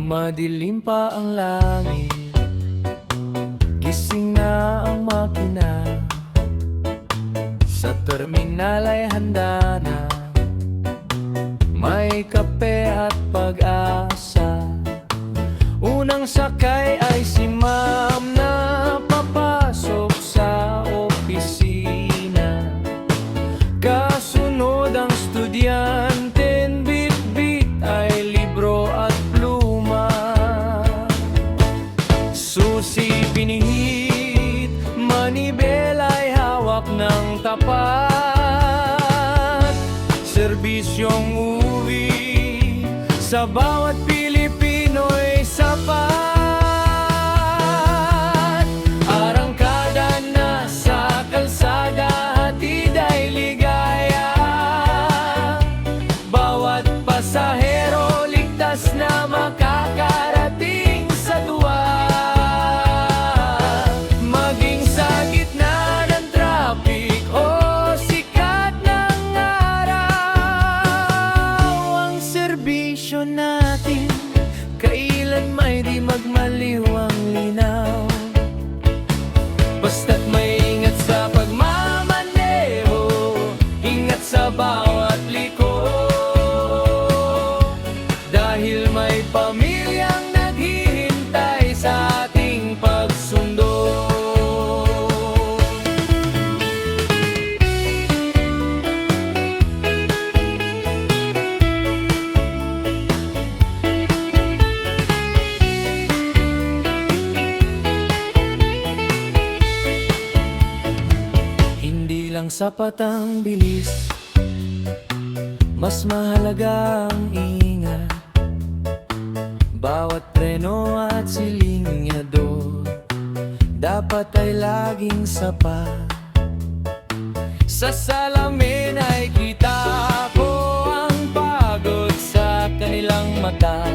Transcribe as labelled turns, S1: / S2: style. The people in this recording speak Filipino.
S1: Madilim pa ang langit, gising na ang makina. Sa terminal ay handa na, may kape at pag-asa. Unang sakay ay si ma'am na papasok sa opisina. Kasunod ang estudyante, bit-bit ay libro at pluma. Susi pinihit, manibela ay hawak ng tapat. Serbisyong uwi sa bawat Pilipino'y sapat. Arangkada na sa kalsada, hatid ay ligaya. Bawat pasahero ligtas na makakarating sa duwa. Maging sa gitna ng traffic o sikat ng araw, ang serbisyo natin kailan may di magmaliw ang linaw. Basta't may ingat sa pagmamaneho, ingat sa bawat liko. Dahil may pamilyang naghihintay sa ating pagsundo. Hindi lang sapat ang bilis, mas mahalaga ang ingat. Bawat preno at silinyador dapat ay laging sapat. Sa salamin ay kita ko ang pagod sa kanilang mata.